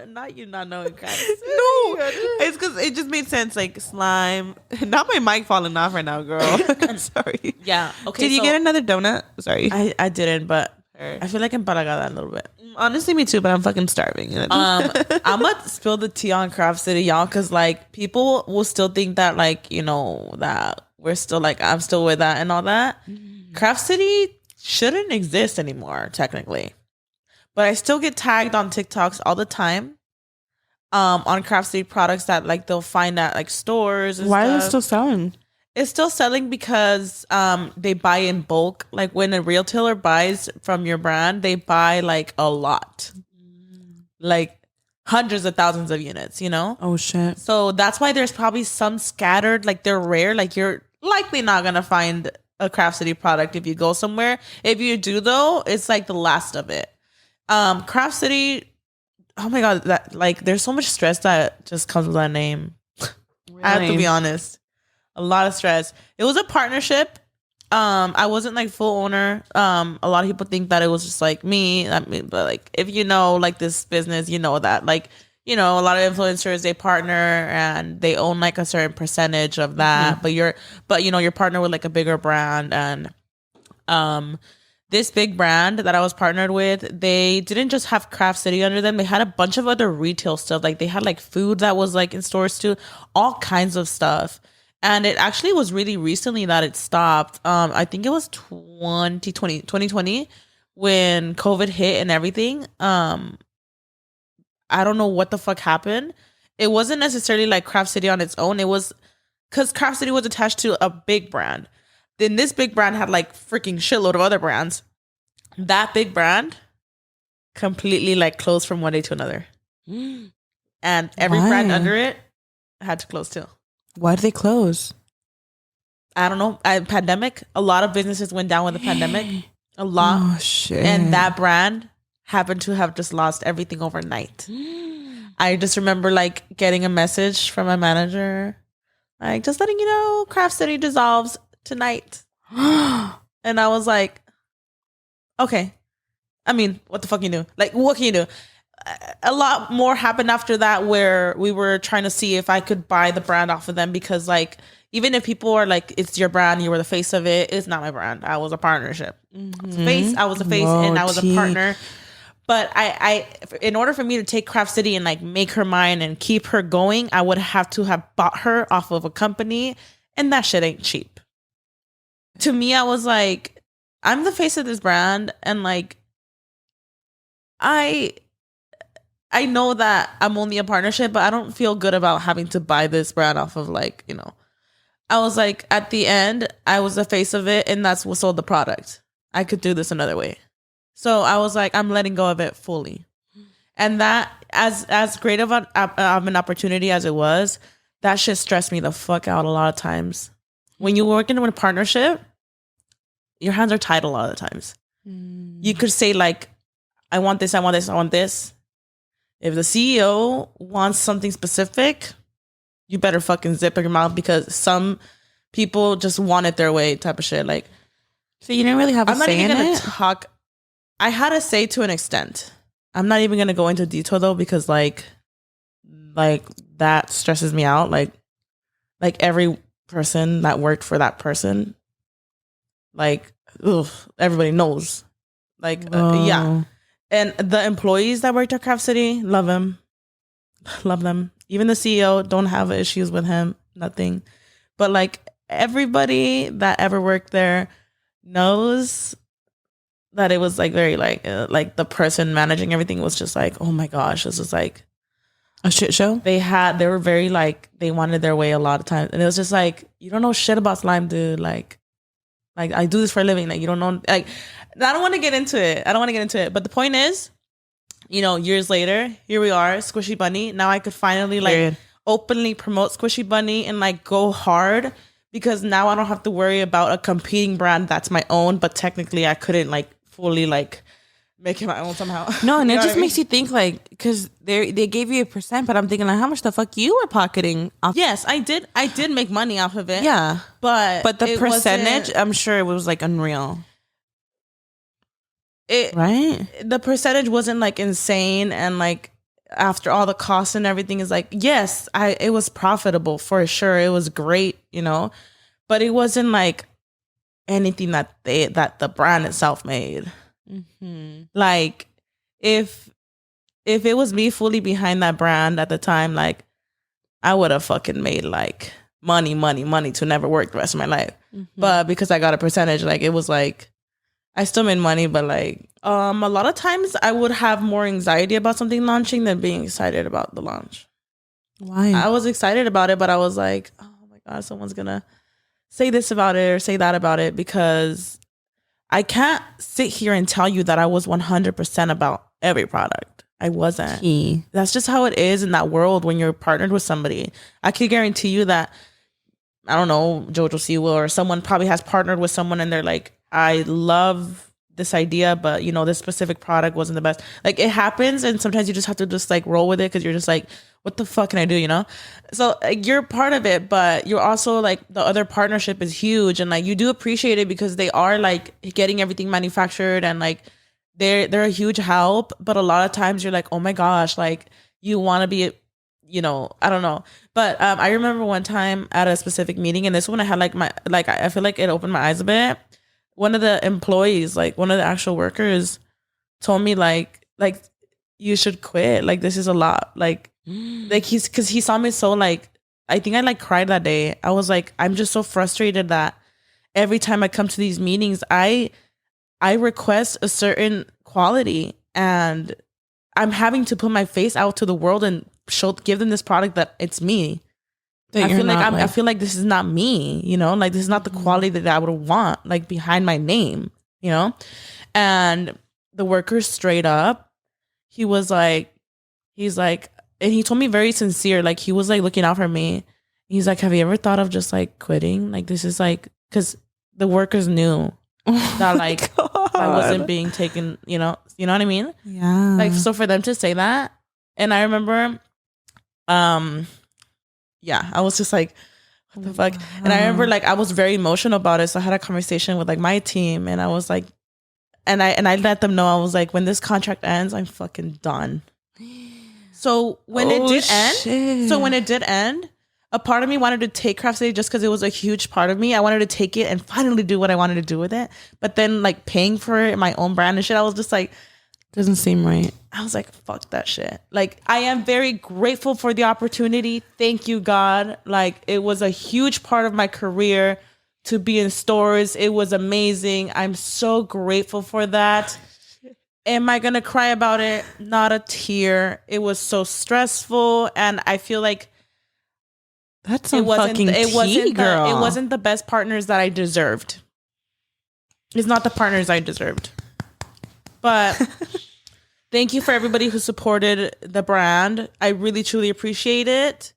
Not you not knowing Craft City. No, it's because it just made sense. Like slime. Not my mic falling off right now, girl. I'm sorry. Yeah. Okay. Did you get another donut? Sorry, I didn't, but I feel like I'm empalagada a little bit. Honestly, me too. But I'm fucking starving. I'm gonna spill the tea on Craft City, y'all, because like people will still think that like that we're still like I'm still with that and all that. Craft City shouldn't exist anymore, technically. But I still get tagged on TikToks all the time on Craft City products that like they'll find at like stores. And Why are they still selling? It's still selling because they buy in bulk. Like when a retailer buys from your brand, they buy like a lot. Like hundreds of thousands of units, Oh, shit. So that's why there's probably some scattered, like they're rare. Like you're likely not going to find a Craft City product if you go somewhere. If you do though, it's like the last of it. Craft City, oh my god, that like there's so much stress that just comes with that name. Really? I have to be honest. A lot of stress. It was a partnership. I wasn't like full owner. A lot of people think that it was just like me. I mean, but like if you know like this business, you know that like a lot of influencers, they partner and they own like a certain percentage of that. Mm-hmm. But you're partnered with like a bigger brand and this big brand that I was partnered with, they didn't just have Craft City under them. They had a bunch of other retail stuff. Like they had like food that was like in stores too, all kinds of stuff. And it actually was really recently that it stopped. I think it was 2020 when COVID hit and everything. I don't know what the fuck happened. It wasn't necessarily like Craft City on its own. It was because Craft City was attached to a big brand. Then this big brand had like freaking shitload of other brands. That big brand completely like closed from one day to another. And every brand under it had to close too. Why did they close? I don't know. Pandemic. A lot of businesses went down with the pandemic. A lot. Oh, shit. And that brand happened to have just lost everything overnight. I just remember like getting a message from my manager. Like, just letting you know, Craft City dissolves tonight. And I was like, okay. I mean, what the fuck you do? Like, what can you do? A lot more happened after that where we were trying to see if I could buy the brand off of them because like even if people are like, it's your brand, you were the face of it, it's not my brand. I was a partnership. Mm-hmm. I was a face and I was a partner. But I in order for me to take Craft City and like make her mine and keep her going, I would have to have bought her off of a company, and that shit ain't cheap. To me, I was like, I'm the face of this brand, and like I know that I'm only a partnership, but I don't feel good about having to buy this brand off of like, I was like, at the end, I was the face of it, and that's what sold the product. I could do this another way. So I was like, I'm letting go of it fully. And that, as great of an opportunity as it was, that shit stressed me the fuck out a lot of times. When you're working in a partnership, your hands are tied a lot of the times. You could say like, I want this, I want this, I want this. If the CEO wants something specific, you better fucking zip your mouth, because some people just want it their way type of shit. Like, so you didn't really have a say in it? I'm not even gonna talk. I had a say to an extent. I'm not even gonna go into detail though, because like that stresses me out. Like every person that worked for that person, like, ugh, everybody knows. Like, yeah. And the employees that worked at Craft City, love them. Even the CEO, don't have issues with him, nothing. But like everybody that ever worked there knows that it was like very like the person managing everything was just like, oh my gosh, this is like a shit show. They were very like, they wanted their way a lot of times, and it was just like, you don't know shit about slime, dude. Like I do this for a living. Like, you don't know. Like, I don't want to get into it. But the point is, years later, here we are, Squishy Bunny. Now I could finally like openly promote Squishy Bunny and like go hard, because now I don't have to worry about a competing brand that's my own, but technically I couldn't like fully like make it my own somehow. No, and it just makes you think like, because they gave you 1%, but I'm thinking like, how much the fuck you were pocketing off? Yes, I did make money off of it. Yeah, but the percentage, I'm sure it was like unreal. Right? The percentage wasn't like insane, and like after all the costs and everything is like, yes, it was profitable for sure. It was great, but it wasn't like anything that the brand itself made. Mm-hmm. Like if it was me fully behind that brand at the time, like I would have fucking made like money to never work the rest of my life. Mm-hmm. But because I got a percentage, like it was like I still made money, but like a lot of times I would have more anxiety about something launching than being excited about the launch. Why? I was excited about it, but I was like, oh my God, someone's gonna say this about it or say that about it, because I can't sit here and tell you that I was 100% about every product. I wasn't. That's just how it is in that world when you're partnered with somebody. I can guarantee you that, I don't know, Jojo Siwa or someone probably has partnered with someone and they're like, I love this idea, but this specific product wasn't the best. Like, it happens, and sometimes you just have to just like roll with it, because you're just like, what the fuck can I do, So you're part of it, but you're also like, the other partnership is huge, and like you do appreciate it because they are like getting everything manufactured, and like they're a huge help. But a lot of times you're like, oh my gosh, like you want to be, I don't know. But I remember one time at a specific meeting, and this one I had I feel like it opened my eyes a bit. One of the employees, like one of the actual workers, told me like you should quit. Like, this is a lot. Like because he saw me so like, I think I like cried that day. I was like, I'm just so frustrated that every time I come to these meetings, I request a certain quality, and I'm having to put my face out to the world and give them this product that it's me. I feel like this is not me, like this is not the quality that I would want, like behind my name, and the worker straight up, he's like, and he told me very sincere, like he was like looking out for me. He's like, have you ever thought of just like quitting? Like, this is like, because the workers knew that like I wasn't being taken, you know what I mean? Yeah. Like, so for them to say that, and I remember, yeah, I was just like, what the fuck? And I remember like I was very emotional about it. So I had a conversation with like my team, and I was like, and I let them know, I was like, when this contract ends, I'm fucking done. So when it did end, a part of me wanted to take Craft City just because it was a huge part of me. I wanted to take it and finally do what I wanted to do with it. But then like paying for it, my own brand and shit, I was just like, doesn't seem right. I was like, fuck that shit. Like, I am very grateful for the opportunity. Thank you, God. Like, it was a huge part of my career to be in stores. It was amazing. I'm so grateful for that. Am I gonna cry about it? Not a tear. It was so stressful, and I feel like that's some fucking tea, girl. It wasn't the best partners that I deserved. It's not the partners I deserved. But thank you for everybody who supported the brand. I really truly appreciate it.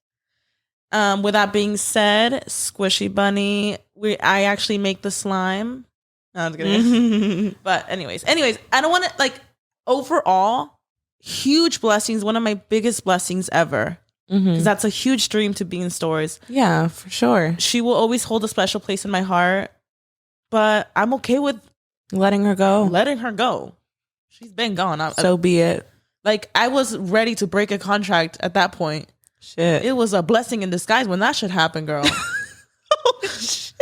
With that being said, Squishy Bunny, I actually make the slime. No, I'm just kidding. But anyways, I don't want to, like, overall, huge blessings. One of my biggest blessings ever. Because that's a huge dream to be in stores. Yeah, for sure. She will always hold a special place in my heart. But I'm okay with letting her go. She's been gone. So be it. Like, I was ready to break a contract at that point. Shit. It was a blessing in disguise when that shit happened, girl. Oh, shit.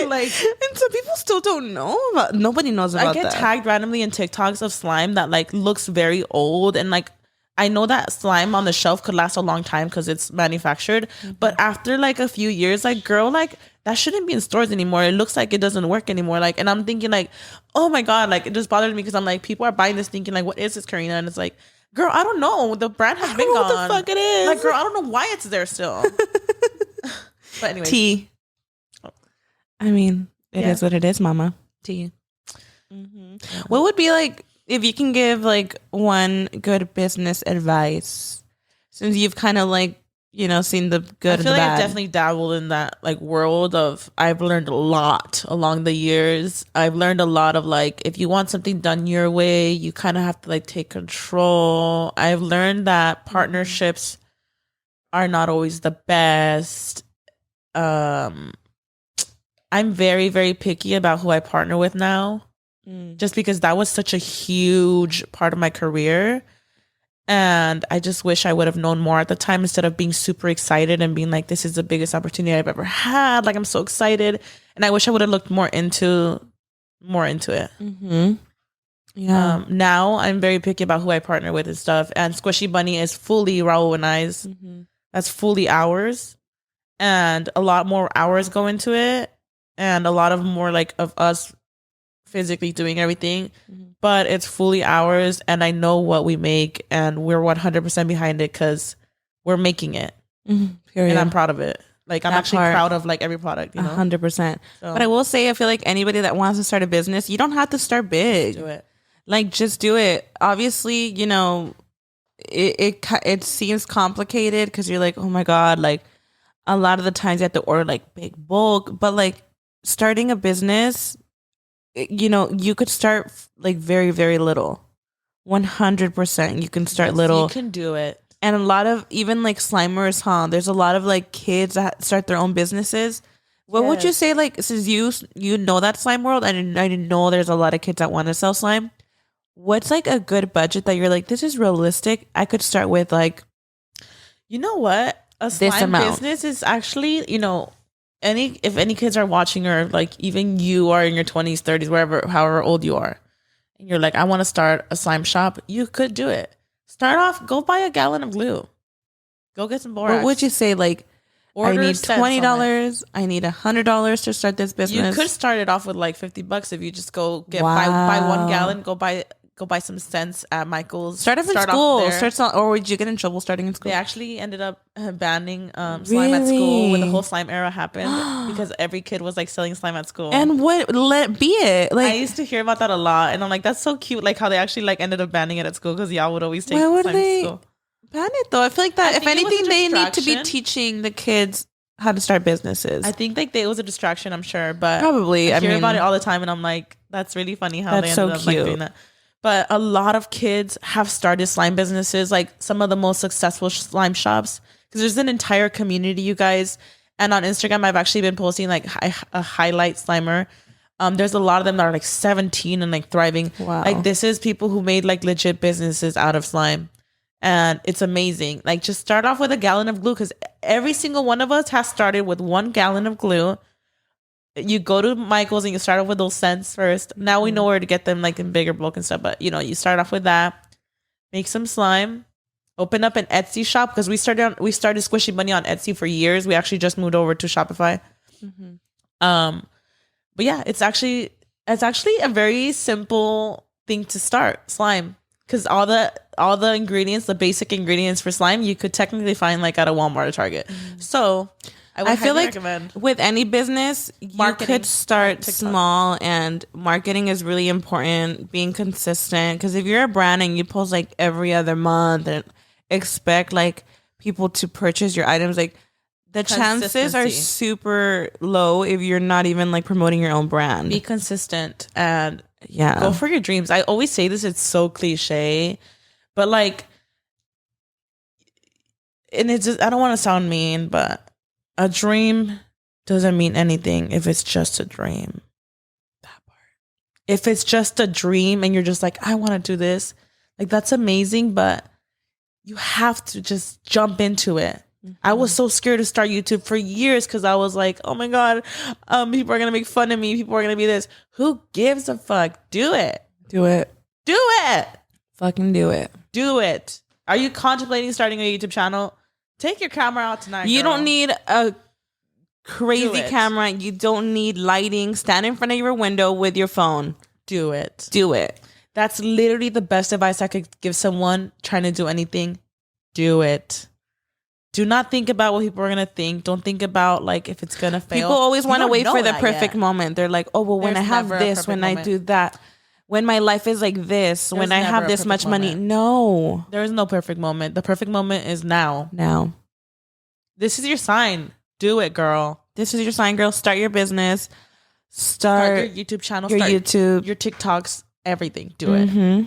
Like, and some people still don't know about. Nobody knows about that. I get tagged randomly in TikToks of slime that like looks very old, and like I know that slime on the shelf could last a long time because it's manufactured. But after like a few years, like, girl, like, that shouldn't be in stores anymore. It looks like it doesn't work anymore. Like, and I'm thinking like, oh my God, like, it just bothered me because I'm like, people are buying this thinking like, what is this, Karina? And it's like, girl, I don't know. The brand has been gone. What the fuck it is? Like, girl, I don't know why it's there still. But anyway, tea. I mean, it is what it is, mama. Tea. What would be like, if you can give like one good business advice, since you've kind of like, you know, seen the good and the bad. I've definitely dabbled in that like world of, I've learned a lot along the years. I've learned a lot of like, if you want something done your way, you kind of have to like take control. I've learned that partnerships are not always the best. I'm very, very picky about who I partner with now, just because that was such a huge part of my career. And I just wish I would have known more at the time instead of being super excited and being like, this is the biggest opportunity I've ever had. Like, I'm so excited. And I wish I would have looked more into it. Yeah. Now I'm very picky about who I partner with and stuff. And Squishy Bunny is fully Raul and I's. That's fully ours. And a lot more hours go into it. And a lot of more like of us physically doing everything, but it's fully ours. And I know what we make, and we're 100% behind it because we're making it. Period. And I'm proud of it. Like, I'm actually proud of like every product, you know? 100%. So. But I will say, I feel like anybody that wants to start a business, you don't have to start big. Just do it. Like, just do it. Obviously, you know, it seems complicated because you're like, oh my God, like a lot of the times you have to order like big bulk, but like, starting a business, you know, you could start like very, very little. 100%. You can start little. You can do it. And a lot of even like Slimers, there's a lot of like kids that start their own businesses. What would you say, like, since you know that slime world, and I didn't know there's a lot of kids that want to sell slime. What's like a good budget that you're like, this is realistic? I could start with like, you know what? A slime business is actually, you know, if any kids are watching, or like even you are in your 20s, 30s, however old you are, and you're like, I want to start a slime shop, you could do it. Start off, go buy a gallon of glue. Go get some borax. What would you say, like, I need $20, I need $100 to start this business? You could start it off with like $50 if you just go buy 1 gallon, go buy some scents at Michael's. Start off in school. Or would you get in trouble starting in school? They actually ended up banning slime at school when the whole slime era happened because every kid was like selling slime at school. And what let it be it? Like, I used to hear about that a lot, and I'm like, that's so cute. Like how they actually like ended up banning it at school because y'all would always take slime to school. Ban it though. I feel like that if anything, they need to be teaching the kids how to start businesses. I think like it was a distraction, I'm sure, but probably I hear about it all the time, and I'm like, that's really funny how they ended up like doing that. But a lot of kids have started slime businesses, like some of the most successful slime shops, because there's an entire community, you guys. And on Instagram, I've actually been posting like a highlight slimer. There's a lot of them that are like 17 and like thriving. Wow. Like, this is people who made like legit businesses out of slime. And it's amazing. Like, just start off with a gallon of glue, because every single one of us has started with 1 gallon of glue. You go to Michael's and you start off with those scents first. Now we know where to get them, like in bigger bulk and stuff. But you know, you start off with that. Make some slime. Open up an Etsy shop, because we started Squishy Bunny on Etsy for years. We actually just moved over to Shopify. But yeah, it's actually a very simple thing to start, slime. Because all the ingredients, the basic ingredients for slime, you could technically find like at a Walmart or Target. So I feel like with any business, you could start small, and marketing is really important. Being consistent, because if you're a brand and you post like every other month and expect like people to purchase your items, like the chances are super low if you're not even like promoting your own brand. Be consistent and go for your dreams. I always say this; it's so cliche, but like, and it's just, I don't want to sound mean, but a dream doesn't mean anything if it's just a dream. That part. If it's just a dream and you're just like, I want to do this, like that's amazing, but you have to just jump into it. Mm-hmm. I was so scared to start YouTube for years because I was like, oh my God, people are going to make fun of me. People are going to be this. Who gives a fuck? Do it. Do it. Do it. Fucking do it. Do it. Are you contemplating starting a YouTube channel? Take your camera out tonight. You girl. don't need a crazy camera. You don't need lighting. Stand in front of your window with your phone. Do it. Do it. That's literally the best advice I could give someone trying to do anything. Do it. Do not think about what people are going to think. Don't think about like if it's going to fail. People always want to wait for the perfect moment. They're like, oh, well, when I have this, when I do that, when my life is like this, when I have this much money. No. There is no perfect moment. The perfect moment is now. Now. This is your sign. Do it, girl. This is your sign, girl. Start your business. Start your YouTube channel. Your YouTube. Your TikToks. Everything. Do it. Mm-hmm.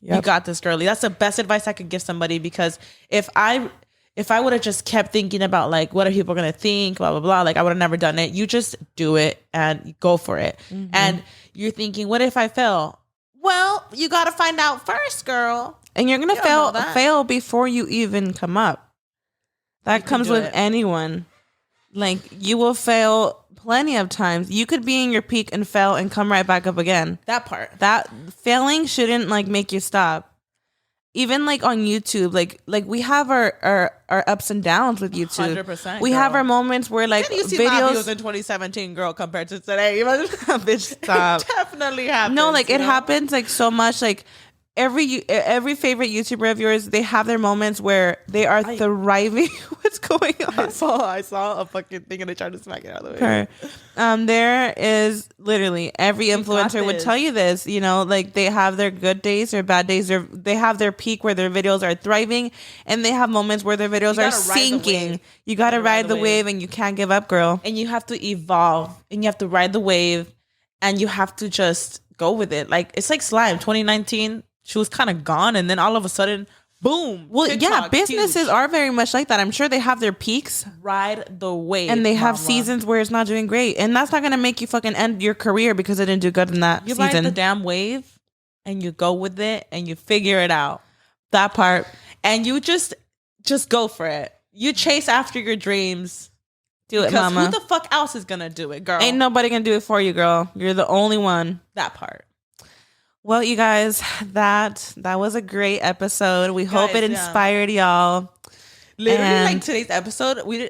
Yep. You got this, girly. That's the best advice I could give somebody, because if I would have just kept thinking about like what are people gonna think, blah blah blah, like I would have never done it. You just do it and go for it. Mm-hmm. And you're thinking, what if I fail? Well, you got to find out first, girl. And you're gonna fail before you even come up. That comes with anyone. Like you will fail plenty of times. You could be in your peak and fail and come right back up again. That part. That failing shouldn't like make you stop. Even like on YouTube, like we have our ups and downs with YouTube. 100%. We have our moments where like you see videos in 2017, girl, compared to today. Bitch, stop. It definitely happens. No, like it happens like so much. Like every favorite YouTuber of yours, they have their moments where they are thriving. What's going on? I saw a fucking thing and they tried to smack it out of the way. There is literally every influencer would tell you this, you know, like they have their good days or bad days, or they have their peak where their videos are thriving, and they have moments where their videos are sinking. You got to ride the wave, and you can't give up, girl. And you have to evolve, and you have to ride the wave, and you have to just go with it. Like it's like Slime 2019. She was kind of gone, and then all of a sudden, boom. Well, TikTok, businesses are very much like that. I'm sure they have their peaks. Ride the wave. And they have seasons where it's not doing great. And that's not going to make you fucking end your career because it didn't do good in that season. You ride the damn wave, and you go with it, and you figure it out. That part. And you just go for it. You chase after your dreams. Do it, mama. Who the fuck else is going to do it, girl? Ain't nobody going to do it for you, girl. You're the only one. That part. Well, you guys, that was a great episode. We hope it inspired y'all. Literally, like today's episode, we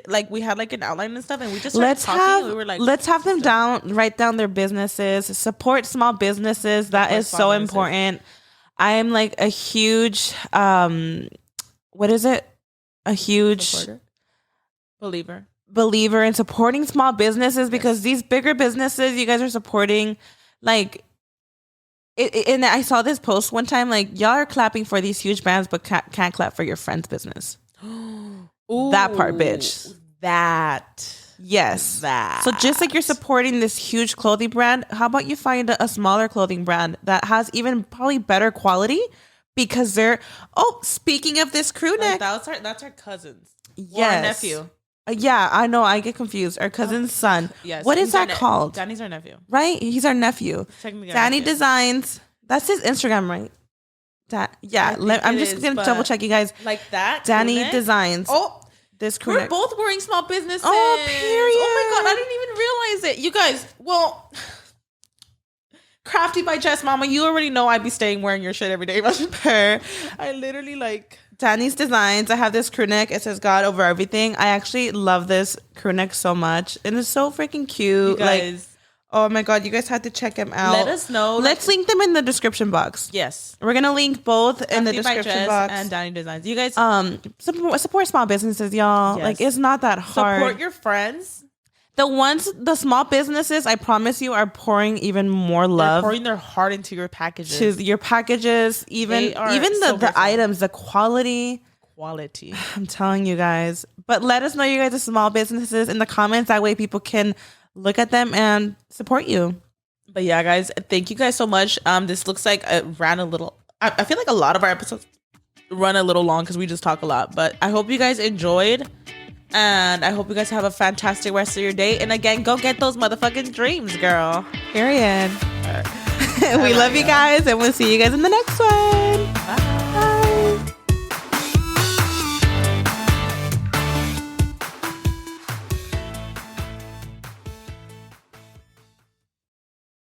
had like an outline and stuff, and we just started talking. We were like, let's have them write down their businesses, support small businesses. That is so important. I am like a huge, what is it? A huge believer in supporting small businesses, because these bigger businesses you guys are supporting, like. And I saw this post one time, like, y'all are clapping for these huge brands, but can't clap for your friend's business. Ooh, that part, bitch. Yes. That. So just like you're supporting this huge clothing brand, how about you find a smaller clothing brand that has even probably better quality, because they're, speaking of this crew neck. That's our cousins. Yes. Or our nephew. Yeah, I know. I get confused. Our cousin's son. Yes. What is that called? Danny's our nephew. Right? He's our nephew. Danny Designs. That's his Instagram, right? I'm just going to double check, you guys. Like that? Danny Designs. Oh, this crew. We're both wearing small businesses. Oh, period. Oh my God. I didn't even realize it. You guys, well, Crafty by Jess, mama, you already know I'd be staying wearing your shit every day. I literally like... Danny's Designs. I have this crew neck. It says God over everything. I actually love this crew neck so much. And it's so freaking cute. You guys, Oh my God, you guys have to check them out. Let us know. Let's link them in the description box. Yes. We're going to link both in the description box. And Donnie Designs. You guys support small businesses, y'all. Yes. Like, it's not that hard. Support your friends. The small businesses, I promise you, are pouring even more love. They're pouring their heart into your packages. To your packages, even the items, the quality. I'm telling you guys. But let us know you guys are small businesses in the comments. That way people can look at them and support you. But yeah, guys, thank you guys so much. This looks like it ran a little. I feel like a lot of our episodes run a little long because we just talk a lot. But I hope you guys enjoyed. And I hope you guys have a fantastic rest of your day. And again, go get those motherfucking dreams, girl. Period. Right. We love you guys, and we'll see you guys in the next one. Bye.